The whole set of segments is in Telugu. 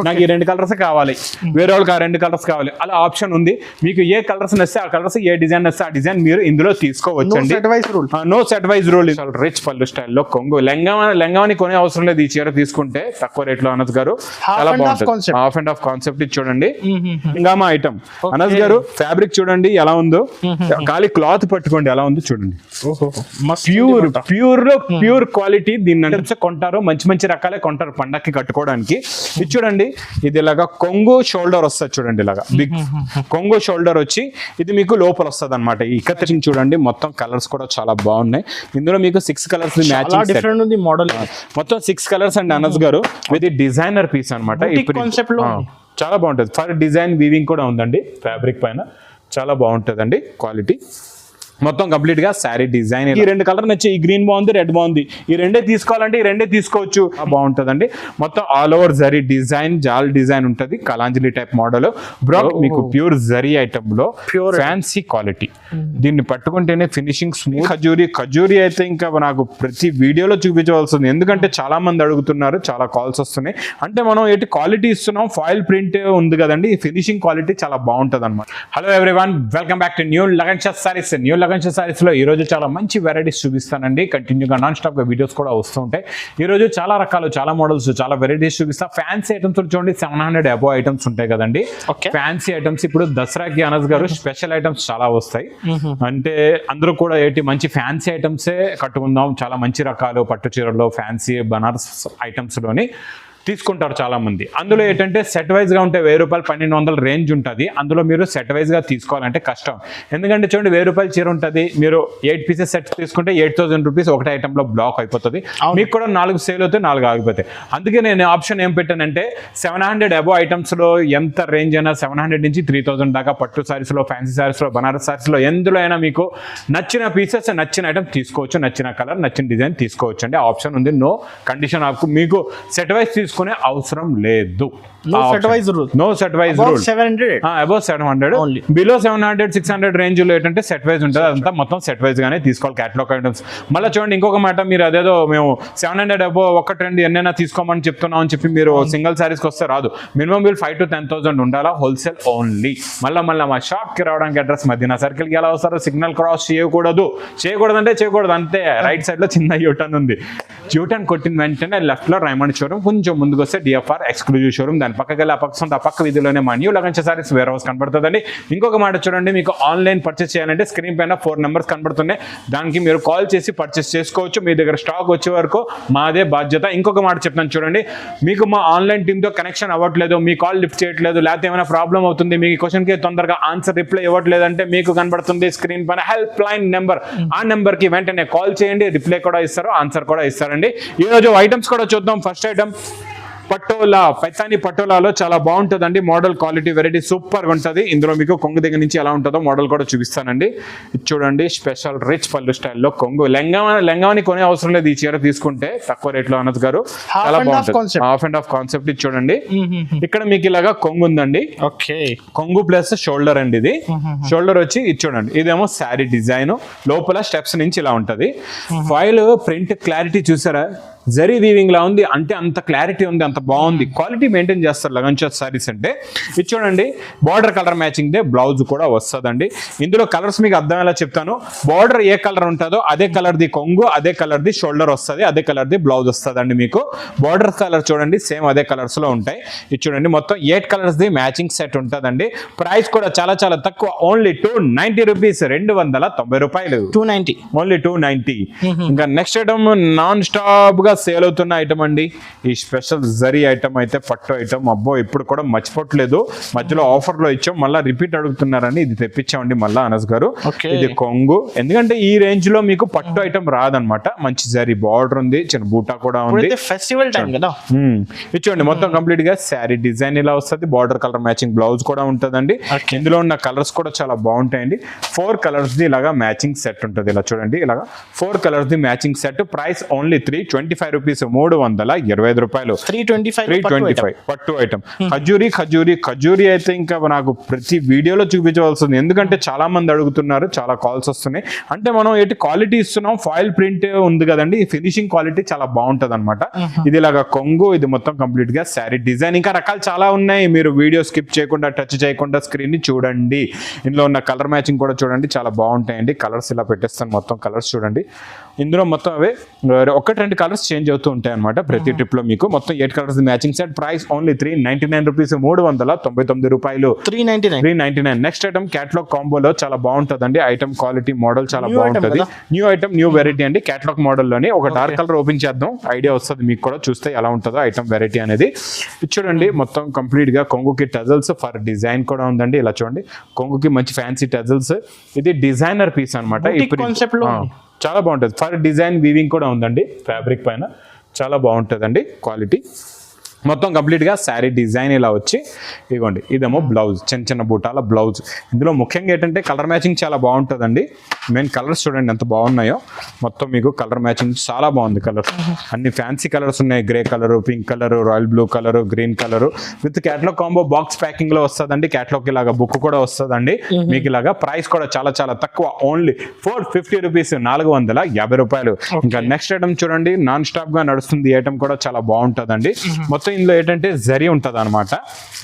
నాకు ఈ 2 కలర్స్ కావాలి, వేరే వాళ్ళకి ఆ 2 కలర్స్ కావాలి, అలా ఆప్షన్ ఉంది. మీకు ఏ కలర్స్ నచ్చితే ఆ కలర్స్, ఏ డిజైన్ నచ్చితే ఆ డిజైన్ మీరు ఇందులో తీసుకోవచ్చండి. No set wise rule. Rich pallu స్టైల్లో కొంగు లెంగాని కొనే అవసరం లేదు. ఈ చీర తీసుకుంటే తక్కువ రేట్ లో అనస్ గారు చాలా బాగుంటుంది. హాఫ్ అండ్ హాఫ్ కాన్సెప్ట్ ఇది చూడండి. హంగామా ఐటమ్ అనస్ గారు, ఫ్యాబ్రిక్ చూడండి ఎలా ఉందో, ఖాళీ క్లాత్ పట్టుకోండి ఎలా ఉందో చూడండి. Pure quality. దీన్ని కొంటారు, మంచి మంచి రకాలే కొంటారు పండక్కి కట్టుకోవడానికి. ఇది చూడండి, ఇది ఇలాగా కొంగు షోల్డర్ వస్తుంది చూడండి, ఇలాగా బిగ్ కొంగు షోల్డర్ వచ్చి ఇది మీకు లోపల వస్తుంది అనమాట. ఈ కత్తిరింగ్ చూడండి, మొత్తం కలర్స్ కూడా చాలా బాగున్నాయి. ఇందులో మీకు 6 కలర్స్ డిఫరెంట్ ఉంది మోడల్, మొత్తం 6 కలర్స్ అండి అనస్ గారు. ఇది డిజైనర్ పీస్ అనమాట. చాలా బాగుంటుంది. ఫర్ డిజైన్ వీవింగ్ కూడా ఉందండి ఫ్యాబ్రిక్ పైన, చాలా బాగుంటుందండి క్వాలిటీ. మొత్తం కంప్లీట్ గా శారీ డిజైన్. ఈ 2 కలర్ నచ్చి, ఈ గ్రీన్ బాగుంది, రెడ్ బాగుంది, ఈ 2 తీసుకోవాలంటే ఈ 2 తీసుకోవచ్చు. బాగుంటుందండి. మొత్తం ఆల్ ఓవర్ జరీ డిజైన్, జాల్ డిజైన్ ఉంటుంది, కలాంజలి టైప్ మోడల్. బ్రాక్ మీకు ప్యూర్ జరీ ఐటమ్ లో ఫ్యాన్సీ క్వాలిటీ. దీన్ని పట్టుకుంటేనే ఫినిషింగ్ స్మూత్. ఖజూరి అయితే ఇంకా నాకు ప్రతి వీడియోలో చూపించవలసింది, ఎందుకంటే చాలా మంది అడుగుతున్నారు, చాలా కాల్స్ వస్తున్నాయి. అంటే మనం ఏంటి క్వాలిటీ ఇస్తున్నాం, ఫాయిల్ ప్రింట్ ఉంది కదండి, ఈ ఫినిషింగ్ క్వాలిటీ చాలా బాగుంటుంది అనమాట. Hello everyone, welcome back to new Lagan saris. New saris లో ఈ రోజు చాలా మంచి వెరైటీస్ చూపిస్తానండి. కంటిన్యూగా నాన్ స్టాప్ గా వీడియోస్ కూడా వస్తూ ఉంటాయి. ఈ రోజు చాలా రకాలు, చాలా మోడల్స్, చాలా వెరైటీస్ చూపిస్తా. ఫ్యాన్సీ ఐటమ్స్ చూడండి, 700 అబోవ్ ఐటమ్స్ ఉంటాయి కదండి. ఫ్యాన్సీ ఐటమ్స్ ఇప్పుడు దసరాకి అనస్ గారు స్పెషల్ ఐటమ్స్ చాలా వస్తాయి. అంటే అందరూ కూడా ఏంటి మంచి ఫ్యాన్సీ ఐటమ్సే కట్టుకుందాం, చాలా మంచి రకాలు పట్టు చీరలో ఫ్యాన్సీ బనారస్ ఐటమ్స్ లోని తీసుకుంటారు చాలా మంది. అందులో ఏంటంటే సెట్ వైజ్ గా ఉంటే 1000 రూపాయలు 1200 రేంజ్ ఉంటుంది. అందులో మీరు సెట్ వైజ్ గా తీసుకోవాలంటే కష్టం. ఎందుకంటే చూడండి, 1000 రూపాయలు చీర ఉంటుంది, మీరు 8 పీసెస్ సెట్ తీసుకుంటే 8000 రూపీస్ ఒకటి ఐటమ్ లో బ్లాక్ అయిపోతుంది. మీకు కూడా 4 సేల్ అవుతాయి, 4 ఆగిపోతాయి. అందుకే నేను ఆప్షన్ ఏం పెట్టానంటే 700 అబోవ్ ఐటమ్స్ లో ఎంత రేంజ్ అయినా 700 నుంచి 3000 దాకా పట్టు సారీస్ లో, ఫ్యాన్సీ సారీస్ లో, బనారస్ సారీస్ లో ఎందులో అయినా మీకు నచ్చిన పీసెస్, నచ్చిన ఐటమ్ తీసుకోవచ్చు, నచ్చిన కలర్, నచ్చిన డిజైన్ తీసుకోవచ్చు అండి. ఆప్షన్ ఉంది. నో కండిషన్ ఆఫ్ మీకు సెట్ వైజ్ తీసుకునే అవసరం లేదు. No set wise rule. Above 700 only. Below 700 600 range లో ఏంటంటే సెట్ వైజ్ ఉంటుంది. అదంతా మొత్తం సెట్ వైజ్ గానే తీసుకోవాలి, క్యాటలాగ్ ఐటమ్స్. మళ్ళీ చూడండి ఇంకొక మాట, మీరు అదేదో మేము 700 అబోవ్ ఒకటి 2 ఎన్నైనా తీసుకోమని చెప్తున్నాం అని చెప్పి మీరు సింగిల్ సారీస్ కి వస్తే రాదు. మినిమం బిల్ 5,000 to 10,000 ఉండాలా, హోల్సేల్ ఓన్లీ. మళ్ళీ మా షాప్ కి రావడానికి అడ్రస్ మదీనా సర్కిల్ కి ఎలా వస్తారో, సిగ్నల్ క్రాస్ చేయకూడదు అంటే చేయకూడదు అంతే. రైట్ సైడ్ లో చిన్న యూటర్న్ ఉంది, యూటర్న్ కొట్టిన వెంటనే లెఫ్ట్ లో రైమండ్ షోరూమ్, కొంచెం ముందుకు వస్తే DFR ఎక్స్క్లూజివ్ షోరూమ్, దాని పక్కకి వెళ్ళి ఆ పక్క వీధిలోనే మా new Lagan saris warehouse కనబడుతుందండి. ఇంకొక మాట చూడండి, మీకు ఆన్లైన్ పర్చేస్ చేయాలంటే స్క్రీన్ పైన 4 నెంబర్స్ కనబడుతున్నాయి, దానికి మీరు కాల్ చేసి పర్చేస్ చేసుకోవచ్చు. మీ దగ్గర స్టాక్ వచ్చే వరకు మాదే బాధ్యత. ఇంకొక మాట చెప్తాను చూడండి, మీకు మా ఆన్లైన్ టీంతో కనెక్షన్ అవ్వట్లేదు, మీ కాల్ లిఫ్ట్ చేయట్లేదు, లేకపోతే ఏమైనా ప్రాబ్లం అవుతుంది, మీ క్వశ్చన్కి తొందరగా ఆన్సర్ రిప్లై ఇవ్వట్లేదు అంటే మీకు కనబడుతుంది స్క్రీన్ పైన హెల్ప్ లైన్ నెంబర్. ఆ నెంబర్ కి వెంటనే కాల్ చేయండి, రిప్లై కూడా ఇస్తారు, ఆన్సర్ కూడా ఇస్తారండి. ఈ రోజు ఐటమ్స్ కూడా చూద్దాం. ఫస్ట్ ఐటమ్ పటోలా, పైతాని పటోలాలో చాలా బాగుంటుందండి. మోడల్ క్వాలిటీ వెరైటీ సూపర్ గా ఉంటుంది. ఇందులో మీకు కొంగు దగ్గర నుంచి ఎలా ఉంటుందో మోడల్ కూడా చూపిస్తానండి. చూడండి, స్పెషల్ రిచ్ పళ్ళు స్టైల్లో కొంగు. లెంగాని కొనే అవసరం లేదు, ఈ చీర తీసుకుంటే తక్కువ రేట్ లో అనస్ గారు. చాలా బాగుంటుంది. హాఫ్ అండ్ హాఫ్ కాన్సెప్ట్ ఇది చూడండి. ఇక్కడ మీకు ఇలాగా కొంగు ఉందండి, కొంగు ప్లస్ షోల్డర్ అండి. ఇది షోల్డర్ వచ్చి ఇది చూడండి, ఇదేమో శారీ డిజైన్, లోపల స్టెప్స్ నుంచి ఇలా ఉంటది. ఫాయిల్ ప్రింట్ క్లారిటీ చూసారా, జరీ వీవింగ్ లా ఉంది, అంటే అంత క్లారిటీ ఉంది, అంత బాగుంది. క్వాలిటీ మెయింటైన్ చేస్తారు లగన్ సారీస్ అంటే. ఇది చూడండి, border colour matching they blouse కూడా వస్తుందండి. ఇందులో కలర్స్ మీకు అర్థమయ్యేలా చెప్తాను. బార్డర్ ఏ కలర్ ఉంటుందో అదే కలర్ ది కొంగు, అదే కలర్ ది షోల్డర్ వస్తుంది, అదే కలర్ ది బ్లౌజ్ వస్తుందండి. మీకు బార్డర్ కలర్ చూడండి సేమ్ అదే కలర్స్ లో ఉంటాయి. ఇది చూడండి, మొత్తం 8 కలర్స్ ది మ్యాచింగ్ సెట్ ఉంటుందండి. ప్రైస్ కూడా చాలా చాలా తక్కువ, ఓన్లీ 290 రూపీస్, 290 రూపాయలు, 290 ఓన్లీ 290. ఇంకా నెక్స్ట్ ఐటమ్ నాన్ స్టాప్ గా సేల్ అవుతున్న ఐటమ్ అండి. ఈ స్పెషల్ జరీ ఐటమ్ అయితే పట్టు ఐటమ్, అబ్బో ఇప్పుడు కూడా మర్చిపోవట్లేదు, మధ్యలో ఆఫర్ లో ఇచ్చాం, మళ్ళీ రిపీట్ అడుగుతున్నారని ఇది తెప్పించామండి మళ్ళా అనస్ గారు. ఇది కొంగు, ఎందుకంటే ఈ రేంజ్ లో మీకు పట్టు ఐటమ్ రాదనమాట. మంచి జరీ బార్డర్ ఉంది, చిన్న బూటా కూడా ఉంది, ఫెస్టివల్ టైం కదా. ఇది చూడండి, మొత్తం కంప్లీట్ గా శారీ డిజైన్ ఇలా వస్తుంది, బార్డర్ కలర్ మ్యాచింగ్ బ్లౌజ్ కూడా ఉంటుందండి. ఇందులో ఉన్న కలర్స్ కూడా చాలా బాగుంటాయండి. 4 కలర్స్ ది ఇలాగా మ్యాచింగ్ సెట్ ఉంటుంది. ఇలా చూడండి, ఇలాగా 4 colours the matching set. Price only 325 rupees, 325 రూపాయలు. 325 పట్టు ఐటమ్. ఖజూరి అయితే ఇంకా నాకు ప్రతి వీడియోలో చూపించవలసింది, ఎందుకంటే చాలా మంది అడుగుతున్నారు, చాలా కాల్స్ వస్తున్నాయి. అంటే మనం ఏంటి క్వాలిటీ ఇస్తున్నాం, ఫాయిల్ ప్రింట్ ఉంది కదండి, ఫినిషింగ్ క్వాలిటీ చాలా బాగుంటది అనమాట. ఇది ఇలాగా కొంగు, ఇది మొత్తం కంప్లీట్ గా శారీ డిజైన్. ఇంకా రకాలు చాలా ఉన్నాయి, మీరు వీడియో స్కిప్ చేయకుండా టచ్ చేయకుండా స్క్రీన్ ని చూడండి. ఇందులో ఉన్న కలర్ మ్యాచింగ్ కూడా చూడండి, చాలా బాగుంటాయండి. కలర్స్ ఇలా పెట్టేస్తాను, మొత్తం కలర్స్ చూడండి. ఇందులో మొత్తం అవే 1-2 కలర్స్ చేంజ్ అవుతూ ఉంటాయి అనమాట ప్రతి ట్రిప్ లో. మీకు మొత్తం 8 colours matching set. Price only 399 rupees, 399 రూపాయలు. 399. నెక్స్ట్ ఐటమ్ క్యాటలాగ్ కాంబోలో చాలా బాగుంటుందండి. ఐటమ్ క్వాలిటీ మోడల్ చాలా బాగుంటది. న్యూ ఐటమ్, న్యూ వెరైటీ అండి. క్యాటలాగ్ మోడల్ లోని ఒక డార్క్ కలర్ ఓపెన్ చేద్దాం, ఐడియా వస్తుంది మీకు కూడా చూస్తే ఎలా ఉంటుందో ఐటమ్ వెరైటీ అనేది. చూడండి మొత్తం కంప్లీట్ గా కొంగుకి టజల్స్ ఫర్ డిజైన్ కూడా ఉందండి. ఇలా చూడండి, కొంగుకి మంచి ఫ్యాన్సీ టజల్స్. ఇది డిజైనర్ పీస్ అనమాట. చాలా బాగుంటుంది. ఫర్ డిజైన్ వీవింగ్ కూడా ఉందండి ఫ్యాబ్రిక్ పైన, చాలా బాగుంటుందండి క్వాలిటీ. మొత్తం కంప్లీట్గా శారీ డిజైన్ ఇలా వచ్చి ఇదిగోండి, ఇదేమో బ్లౌజ్, చిన్న చిన్న బూటాల బ్లౌజ్. ఇందులో ముఖ్యంగా ఏంటంటే కలర్ మ్యాచింగ్ చాలా బాగుంటుందండి. మెయిన్ కలర్స్ చూడండి ఎంత బాగున్నాయో, మొత్తం మీకు కలర్ మ్యాచింగ్ చాలా బాగుంది. కలర్స్ అన్ని ఫ్యాన్సీ కలర్స్ ఉన్నాయి, grey colour, pink colour, royal blue colour, green colour. With catalogue combo box packing లో వస్తుందండి. క్యాటలాగ్ ఇలాగా బుక్ కూడా వస్తుందండి మీకు. ఇలాగా ప్రైస్ కూడా చాలా చాలా తక్కువ, ఓన్లీ 450 రూపీస్, 450 రూపాయలు. ఇంకా నెక్స్ట్ ఐటమ్ చూడండి, నాన్ స్టాప్ గా నడుస్తుంది. ఐటమ్ కూడా చాలా బాగుంటుందండి. మొత్తం ఇందులో ఏంటంటే జరీ ఉంటుంది అనమాట.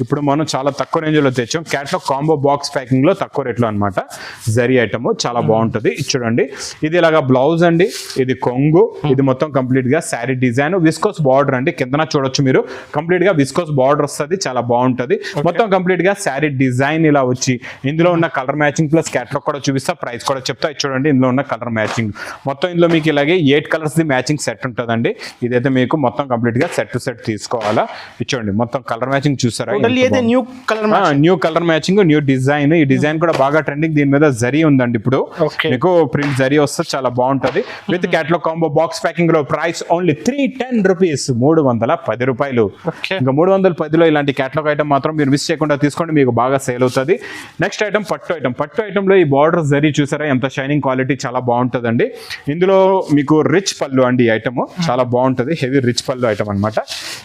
ఇప్పుడు మనం చాలా తక్కువ రేంజ్ లో తెచ్చాం. క్యాటలాగ్ కాంబో బాక్స్ ప్యాకింగ్ లో తక్కువ రేట్లో అనమాట. జరీ ఐటమ్ చాలా బాగుంటది. చూడండి, ఇది ఇలాగా బ్లౌజ్ అండి, ఇది కొంగు, ఇది మొత్తం కంప్లీట్ గా శారీ డిజైన్. విస్కోస్ బార్డర్ అండి, కిందన చూడొచ్చు మీరు, కంప్లీట్ గా విస్కోస్ బార్డర్ వస్తుంది, చాలా బాగుంటది. మొత్తం కంప్లీట్ గా శారీ డిజైన్ ఇలా వచ్చి ఇందులో ఉన్న కలర్ మ్యాచింగ్ ప్లస్ క్యాటలాగ్ కూడా చూపిస్తా, ప్రైస్ కూడా చెప్తా. చూడండి ఇందులో ఉన్న కలర్ మ్యాచింగ్ మొత్తం ఇందులో మీకు ఇలాగే 8 కలర్స్ ది మ్యాచింగ్ సెట్ ఉంటుందండి. ఇదైతే మీకు మొత్తం కంప్లీట్ గా సెట్ టు సెట్ తీసుకోవాలా. చూడండి మొత్తం కలర్ మ్యాచింగ్ చూసారా, new colour matching, new design. ఈ డిజైన్ కూడా బాగా ట్రెండింగ్. దీని మీద జరీ ఉందండి, ఇప్పుడు మీకు ప్రింట్ జరీ వస్తే చాలా బాగుంటది. With catalogue combo box packing లో ప్రైస్ ఓన్లీ 310 రూపీస్, 310 రూపాయలు. ఇంకా 310లో ఇలాంటి క్యాటలాగ్ ఐటమ్ మాత్రం మీరు మిస్ చేయకుండా తీసుకోండి, మీకు బాగా సేల్ అవుతుంది. నెక్స్ట్ ఐటమ్ పట్టు ఐటమ్. పట్టు ఐటమ్ లో ఈ బార్డర్ జరీ చూసారా, ఎంత షైనింగ్ క్వాలిటీ, చాలా బాగుంటదండి. ఇందులో మీకు రిచ్ పళ్ళు అండి ఐటమ్, చాలా బాగుంటది. హెవీ రిచ్ పళ్ళు ఐటమ్ అనమాట.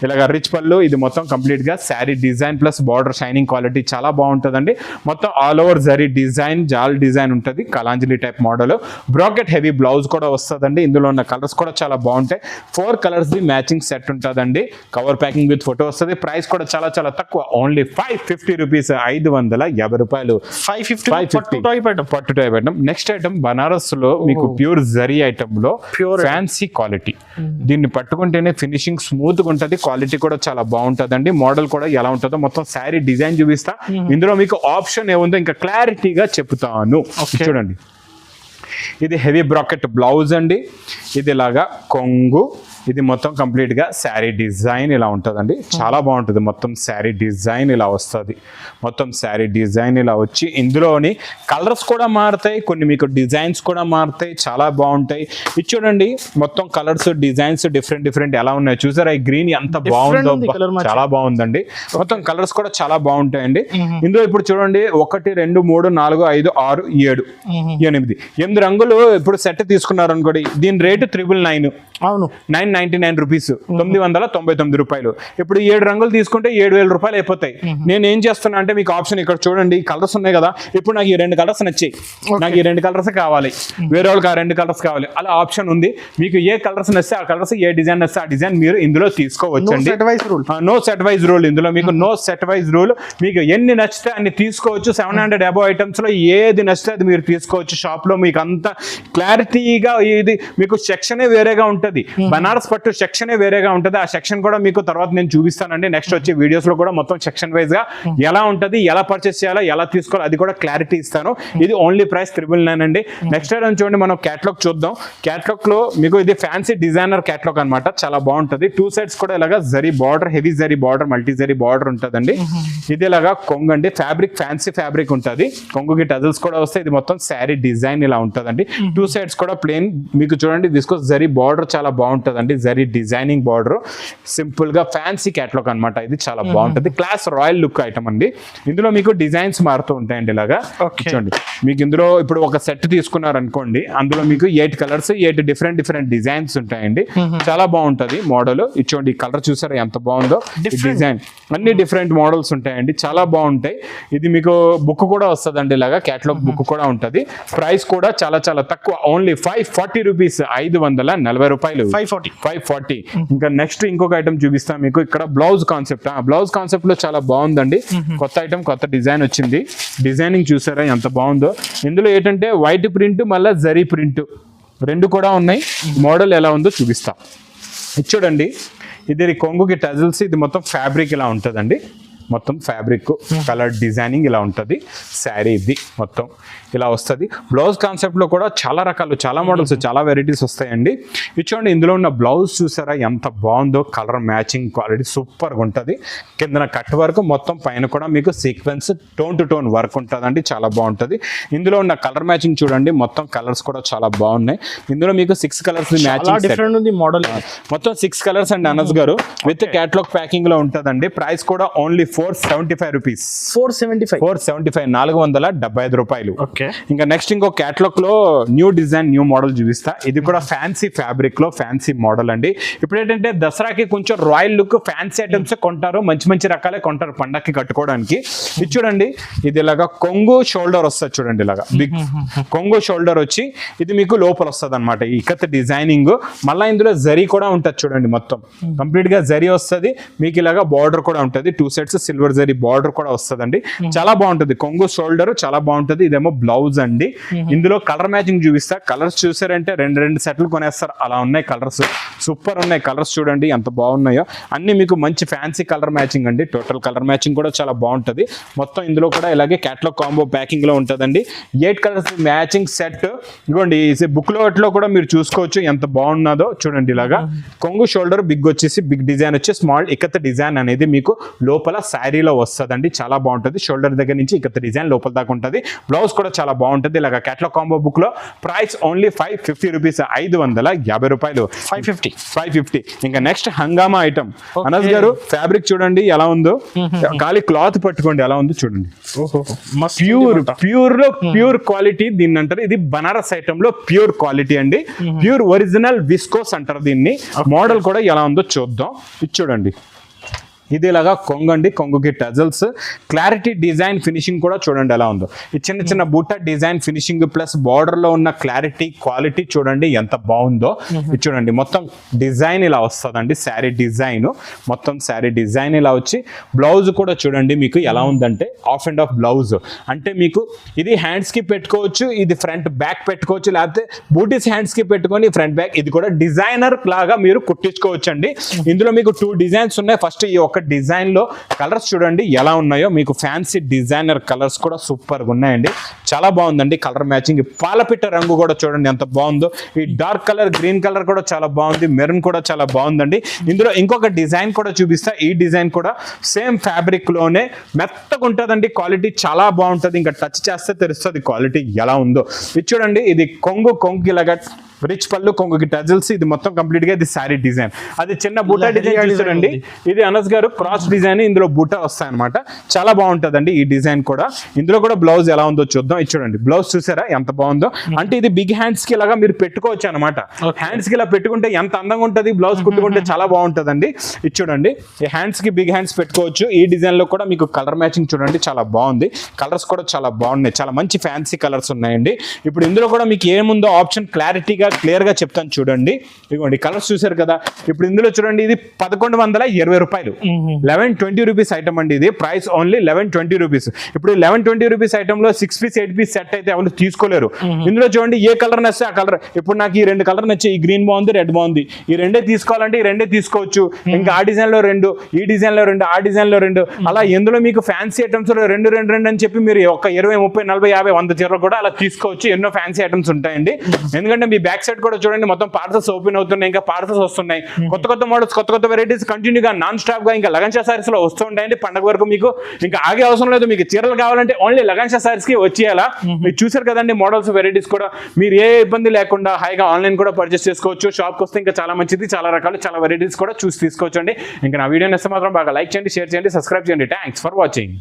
ఇలాగా రిచ్ పళ్ళు, ఇది మొత్తం కంప్లీట్ గా sari design plus border shining quality చాలా బాగుంటుందండి. మొత్తం ఆల్ ఓవర్ జరీ డిజైన్, జాల్ డిజైన్ ఉంటుంది, Kalanjali type model. Bracket heavy blouse కూడా వస్తుందండి. ఇందులో ఉన్న కలర్స్ కూడా చాలా బాగుంటాయి. 4 కలర్స్ ది మ్యాచింగ్ సెట్ ఉంటుందండి. కవర్ ప్యాకింగ్ విత్ ఫోటో వస్తుంది. ప్రైస్ కూడా చాలా చాలా తక్కువ, ఓన్లీ 550 రూపీస్, 550 రూపాయలు. 550 పట్టు type item. Next item Banaras లో మీకు ప్యూర్ జరీ ఐటమ్ లో ఫ్యాన్సీ క్వాలిటీ. దీన్ని పట్టుకుంటేనే ఫినిషింగ్ స్మూత్ గా ఉంటుంది, క్వాలిటీ కూడా చాలా బాగుంటుందండి. మోడల్ కూడా ఎలా ఉంటుందో మొత్తం శారీ డిజైన్ చూపిస్తా. ఇందులో మీకు ఆప్షన్ ఏముందో ఇంకా క్లారిటీగా చెప్తాను. చూడండి, ఇది హెవీ బ్రాకెట్ బ్లౌజ్ అండి, ఇది ఇలాగా కొంగు, ఇది మొత్తం కంప్లీట్ గా శారీ డిజైన్ ఇలా ఉంటుందండి. చాలా బాగుంటుంది. మొత్తం శారీ డిజైన్ ఇలా వస్తుంది. మొత్తం శారీ డిజైన్ ఇలా వచ్చి ఇందులోని కలర్స్ కూడా మారుతాయి, కొన్ని మీకు డిజైన్స్ కూడా మారుతాయి, చాలా బాగుంటాయి. ఇది చూడండి, మొత్తం కలర్స్ డిజైన్స్ డిఫరెంట్ ఎలా ఉన్నాయి చూసారా. ఈ గ్రీన్ ఎంత బాగుందో, చాలా బాగుందండి. మొత్తం కలర్స్ కూడా చాలా బాగుంటాయండి. ఇందులో ఇప్పుడు చూడండి 1 2 3 4 5 6 7 8 రంగులు ఇప్పుడు సెట్ తీసుకున్నారు అనుకోండి, దీని రేటు 999. అవును, 999 రూపీస్, 999 రూపాయలు. ఇప్పుడు 7 రంగులు తీసుకుంటే 7000 రూపాయలు అయిపోతాయి. నేను ఏం చేస్తున్నా అంటే మీకు ఆప్షన్ ఇక్కడ చూడండి, కలర్స్ ఉన్నాయి కదా, ఇప్పుడు నాకు ఈ 2 కలర్స్ నచ్చాయి, నాకు ఈ 2 కలర్స్ కావాలి, వేరే వాళ్ళకి ఆ 2 కలర్స్ కావాలి, అలా ఆప్షన్ ఉంది. మీకు ఏ కలర్స్ నచ్చితే ఆ కలర్స్, ఏ డిజైన్ నచ్చితే ఆ డిజైన్ మీరు ఇందులో తీసుకోవచ్చండి. నో సెట్ వైజ్ రూల్ ఇందులో మీకు, నో సెట్ వైజ్ రూల్. మీకు ఎన్ని నచ్చితే అన్ని తీసుకోవచ్చు. 700 అబౌవ్ ఐటమ్స్ లో ఏది నచ్చితే అది మీరు తీసుకోవచ్చు. షాప్ లో మీకు అంత క్లారిటీగా, ఇది మీకు సెక్షనే వేరేగా ఉంటుంది, బనారస్ పట్టు సెక్షనే వేరేగా ఉంటుంది. ఆ సెక్షన్ కూడా మీకు తర్వాత నేను చూపిస్తానండి. నెక్స్ట్ వచ్చే వీడియోస్ లో కూడా మొత్తం సెక్షన్ వైజ్ గా ఎలా ఉంటుంది, ఎలా పర్చేస్ చేయాలో, ఎలా తీసుకోవాలో అది కూడా క్లారిటీ ఇస్తాను. ఇది ఓన్లీ ప్రైస్ 999 అండి. నెక్స్ట్ ఐటమ్ చూడండి, మనం క్యాటలాగ్ చూద్దాం. క్యాటలాగ్ లో మీకు ఇది ఫ్యాన్సీ డిజైనర్ క్యాటలాగ్ అనమాట, చాలా బాగుంటుంది. 2 సైడ్స్ కూడా ఇలాగా zari border, heavy zari border, multi zari border ఉంటుందండి. ఇది ఇలాగా కొంగు అండి, ఫ్యాబ్రిక్ ఫ్యాన్సీ ఫ్యాబ్రిక్ ఉంటుంది. కొంగుకి టజల్స్ కూడా వస్తాయి. ఇది మొత్తం శారీ డిజైన్ ఇలా ఉంటుందండి. 2 సైడ్స్ కూడా ప్లేన్. మీకు చూడండి విస్కోస్ జరీ బార్డర్ చాలా బాగుంటుందండి. వస్తుందండి, జరీ డిజైనింగ్ బార్డర్, సింపుల్ గా ఫ్యాన్సీ క్యాట్లాగ్ అనమాట. ఇది చాలా బాగుంటుంది, క్లాస్ రాయల్ లుక్ ఐటమ్ అండి. ఇందులో మీకు డిజైన్స్ మారుతూ ఉంటాయండి ఇలాగా. చూడండి మీకు ఇందులో ఇప్పుడు ఒక సెట్ తీసుకున్నారనుకోండి, అందులో మీకు 8 కలర్స్ 8 డిఫరెంట్ డిజైన్స్ ఉంటాయండి. చాలా బాగుంటది మోడల్. ఇచ్చోండి, ఈ కలర్ చూసారా ఎంత బాగుందో, డిజైన్ అన్ని డిఫరెంట్ మోడల్స్ ఉంటాయండి, చాలా బాగుంటాయి. ఇది మీకు బుక్ కూడా వస్తుందండి, ఇలాగా క్యాటలాగ్ బుక్ కూడా ఉంటది. ప్రైస్ కూడా చాలా చాలా తక్కువ, ఓన్లీ 540 రూపీస్, 540 రూపాయలు, 540. ఇంకా నెక్స్ట్ ఇంకొక ఐటమ్ చూపిస్తాం మీకు. ఇక్కడ బ్లౌజ్ కాన్సెప్ట్, బ్లౌజ్ కాన్సెప్ట్ లో చాలా బాగుందండి. కొత్త ఐటమ్, కొత్త డిజైన్ వచ్చింది. డిజైనింగ్ చూసారా ఎంత బాగుందో. ఇందులో ఏంటంటే వైట్ ప్రింట్ మళ్ళీ జరీ ప్రింట్ రెండు కూడా ఉన్నాయి. మోడల్ ఎలా ఉందో చూపిస్తా. ఇది చూడండి, ఇది కొంగుకి టజల్స్, ఇది మొత్తం ఫ్యాబ్రిక్ ఇలా ఉంటుందండి. మొత్తం ఫ్యాబ్రిక్ కలర్ డిజైనింగ్ ఇలా ఉంటుంది. శారీ ఇది మొత్తం ఇలా వస్తుంది. బ్లౌజ్ కాన్సెప్ట్లో కూడా చాలా రకాలు, చాలా మోడల్స్, చాలా వెరైటీస్ వస్తాయండి. ఇది చూడండి, ఇందులో ఉన్న బ్లౌజ్ చూసారా ఎంత బాగుందో, కలర్ మ్యాచింగ్ క్వాలిటీ సూపర్గా ఉంటుంది. కిందన కట్ వర్క్, మొత్తం పైన కూడా మీకు sequence tone to tone work ఉంటుందండి, చాలా బాగుంటుంది. ఇందులో ఉన్న కలర్ మ్యాచింగ్ చూడండి, మొత్తం కలర్స్ కూడా చాలా బాగున్నాయి. ఇందులో మీకు 6 కలర్స్ మ్యాచింగ్ డిఫరెంట్ ఉంది మోడల్, మొత్తం 6 కలర్స్ అండి అనస్ గారు, విత్ క్యాటలాగ్ ప్యాకింగ్ లో ఉంటుందండి. ప్రైస్ కూడా ఓన్లీ 475 రూపీస్, 475 475 రూపాయలు. ఇంకా నెక్స్ట్ ఇంకో క్యాటలాగ్ లో న్యూ డిజైన్, న్యూ మోడల్ చూపిస్తా. ఇది కూడా ఫ్యాన్సీ ఫ్యాబ్రిక్ లో ఫ్యాన్సీ మోడల్ అండి. ఇప్పుడు ఏంటంటే దసరాకి కొంచెం రాయల్ లుక్, ఫ్యాన్సీ ఐటమ్స్ కొంటారు, మంచి మంచి రకాలే కొంటారు పండక్కి కట్టుకోవడానికి. ఇది చూడండి, ఇది ఇలాగా కొంగు షోల్డర్ వస్తుంది చూడండి, ఇలాగా బిగ్ కొంగు షోల్డర్ వచ్చి ఇది మీకు లోపల వస్తుంది అనమాట. ఇకత్ డిజైనింగ్, మళ్ళీ ఇందులో జరీ కూడా ఉంటుంది చూడండి, మొత్తం కంప్లీట్ గా జరీ వస్తుంది. మీకు ఇలాగా బార్డర్ కూడా ఉంటుంది, 2 సెట్స్ సిల్వర్ జరీ బార్డర్ కూడా వస్తుందండి. చాలా బాగుంటుంది, కొంగు షోల్డర్ చాలా బాగుంటుంది. ఇదేమో బ్లౌజ్ అండి. ఇందులో కలర్ మ్యాచింగ్ చూపిస్తా. కలర్స్ చూసారంటే రెండు సెట్లు కొనేస్తారు, అలా ఉన్నాయి కలర్స్, సూపర్ ఉన్నాయి కలర్స్. చూడండి ఎంత బాగున్నాయో, అన్ని మీకు మంచి ఫ్యాన్సీ కలర్ మ్యాచింగ్ అండి. టోటల్ కలర్ మ్యాచింగ్ కూడా చాలా బాగుంటుంది. మొత్తం ఇందులో కూడా ఇలాగే క్యాటలాగ్ కాంబో ప్యాకింగ్ లో ఉంటుందండి. 8 కలర్స్ మ్యాచింగ్ సెట్. ఇదిగోండి బుక్ లో కూడా మీరు చూసుకోవచ్చు ఎంత బాగున్నదో. చూడండి ఇలాగా కొంగు షోల్డర్ బిగ్ వచ్చేసి, బిగ్ డిజైన్ వచ్చి స్మాల్ ఇకత్ డిజైన్ అనేది మీకు లోపల శారీలో వస్తుందండి. చాలా బాగుంటుంది. షోల్డర్ దగ్గర నుంచి ఇకత్ డిజైన్ లోపల దాకా ఉంటుంది. బ్లౌజ్ కూడా చాలా బాగుంటుంది. ఇలాగ క్యాటలాగ్ కాంబో బుక్ లో ప్రైస్ ఓన్లీ 550 రూపీస్, 550 రూపాయలు, 550. ఇంకా నెక్స్ట్ హంగామా ఐటమ్. అనస్ గారు ఫ్యాబ్రిక్ చూడండి ఎలా ఉందో, ఖాళీ క్లాత్ పట్టుకోండి ఎలా ఉందో చూడండి. ప్యూర్ క్వాలిటీ దీన్ని అంటారు. ఇది బనారస్ ఐటమ్ లో ప్యూర్ క్వాలిటీ అండి, ప్యూర్ ఒరిజినల్ విస్కోస్ అంటారు దీన్ని. మోడల్ కూడా ఎలా ఉందో చూద్దాం. ఇది చూడండి, ఇది ఇలాగా కొంగండి, కొంగుకి టజల్స్, క్లారిటీ డిజైన్ ఫినిషింగ్ కూడా చూడండి ఎలా ఉందో. ఈ చిన్న చిన్న బూట డిజైన్ ఫినిషింగ్ ప్లస్ బార్డర్ లో ఉన్న క్లారిటీ క్వాలిటీ చూడండి ఎంత బాగుందో. ఇది చూడండి మొత్తం డిజైన్ ఇలా వస్తుందండి, శారీ డిజైన్, మొత్తం శారీ డిజైన్ ఇలా వచ్చి బ్లౌజ్ కూడా చూడండి మీకు ఎలా ఉందంటే ఆఫ్ అండ్ ఆఫ్ బ్లౌజ్. అంటే మీకు ఇది హ్యాండ్స్ కి పెట్టుకోవచ్చు, ఇది ఫ్రంట్ బ్యాక్ పెట్టుకోవచ్చు, లేకపోతే బూటీస్ హ్యాండ్స్ కి పెట్టుకొని ఫ్రంట్ బ్యాక్. ఇది కూడా డిజైనర్ లాగా మీరు కుట్టించుకోవచ్చు అండి. ఇందులో మీకు 2 డిజైన్స్ ఉన్నాయి. ఫస్ట్ ఈ ఒక డిజైన్ లో కలర్స్ చూడండి ఎలా ఉన్నాయో, మీకు ఫ్యాన్సీ డిజైనర్ కలర్స్ కూడా సూపర్ గా ఉన్నాయండి. చాలా బాగుందండి కలర్ మ్యాచింగ్. పాలపిట్ట రంగు కూడా చూడండి ఎంత బాగుందో. ఈ డార్క్ కలర్, గ్రీన్ కలర్ కూడా చాలా బాగుంది, మెరూన్ కూడా చాలా బాగుందండి. ఇందులో ఇంకొక డిజైన్ కూడా చూపిస్తా. ఈ డిజైన్ కూడా సేమ్ ఫ్యాబ్రిక్ లోనే మెత్తగా ఉంటుందండి, క్వాలిటీ చాలా బాగుంటుంది. ఇంకా టచ్ చేస్తే తెలుస్తుంది క్వాలిటీ ఎలా ఉందో. ఇది చూడండి, ఇది కొంగుకి ఇలాగా రిచ్ పళ్ళు, కొంగుకి టజల్స్. ఇది మొత్తం కంప్లీట్ గా ఇది శారీ డిజైన్. అది చిన్న బూటా డిజైన్ చూసారండి, ఇది అనస్ గారు క్రాస్ డిజైన్, ఇందులో బూటా వస్తాయి అనమాట. చాలా బాగుంటుందండి ఈ డిజైన్ కూడా. ఇందులో కూడా బ్లౌజ్ ఎలా ఉందో చూద్దాం. ఇది చూడండి బ్లౌజ్ చూసారా ఎంత బాగుందో. అంటే ఇది బిగ్ హ్యాండ్స్ కి ఇలాగా మీరు పెట్టుకోవచ్చు అనమాట. హ్యాండ్స్ కి ఇలా పెట్టుకుంటే ఎంత అందంగా ఉంటుంది, బ్లౌజ్ కుట్టుకుంటే చాలా బాగుంటుందండి. ఇది చూడండి, ఈ హ్యాండ్స్ కి బిగ్ హ్యాండ్స్ పెట్టుకోవచ్చు. ఈ డిజైన్ లో కూడా మీకు కలర్ మ్యాచింగ్ చూడండి చాలా బాగుంది. కలర్స్ కూడా చాలా బాగున్నాయి, చాలా మంచి ఫ్యాన్సీ కలర్స్ ఉన్నాయండి. ఇప్పుడు ఇందులో కూడా మీకు ఏముందో ఆప్షన్ క్లారిటీగా క్లియర్ గా చెప్తాను చూడండి. ఇదిగోండి కలర్స్ చూసారు కదా. ఇప్పుడు ఇందులో చూడండి, ఇది 1120 రూపాయలు, 1120 రూపీస్ ఐటమ్ అండి. ఇది ప్రైస్ ఓన్లీ 1120 రూపీస్. ఇప్పుడు 1120 రూపీస్ ఐటమ్ లో 6 పీస్ 8 పీస్ సెట్ అయితే ఎవరు తీసుకోలేరు. ఇందులో చూడండి ఏ కలర్ నచ్చే ఆ కలర్. ఇప్పుడు నాకు ఈ 2 కలర్ నచ్చాయి, ఈ గ్రీన్ బాగుంది, రెడ్ బాగుంది, ఈ 2 తీసుకోవాలంటే ఈ 2 తీసుకోవచ్చు. ఇంకా ఆ డిజైన్ లో 2, ఈ డిజైన్ లో 2, ఆ డిజైన్ లో 2, అలా ఎందులో మీకు ఫ్యాన్సీ ఐటమ్స్ లో 2 అని చెప్పి మీరు ఒక 20 30 40 50 100 చీరలు కూడా అలా తీసుకోవచ్చు. ఎన్నో ఫ్యాన్సీ ఐటమ్స్ ఉంటాయండి. ఎందుకంటే మీ బ్యాక్ బ్యాక్ సైడ్ కూడా చూడండి మొత్తం పార్సల్స్ ఓపెన్ అవుతున్నాయి, ఇంకా పార్సల్స్ వస్తున్నాయి. కొత్త మోడల్స్, కొత్త వెరైటీస్ కంటిన్యూగా నాన్ స్టాప్ గా ఇంకా లగన్షా సారీస్ లో వస్తూ ఉంటాయండి. పండగ వరకు మీకు ఇంకా ఆగే అవసరం లేదు. మీకు చీరలు కావాలంటే ఓన్లీ లగన్షా సారీస్ కి వచ్చేయాలా. మీరు చూసారు కదండి మోడల్స్, వెరైటీస్ కూడా మీరు ఏ ఇబ్బంది లేకుండా హాయిగా ఆన్లైన్ కూడా పర్చేస్ చేసుకోవచ్చు. షాప్కి వస్తే ఇంకా చాలా మంచిది, చాలా రకాలు, చాలా వెరైటీస్ కూడా చూసి తీసుకోవచ్చు అండి. ఇంకా నా వీడియో నచ్చితే మాత్రం బాగా లైక్ చేయండి, షేర్ చేయండి, సబ్స్క్రైబ్ చేయండి. Thanks for watching.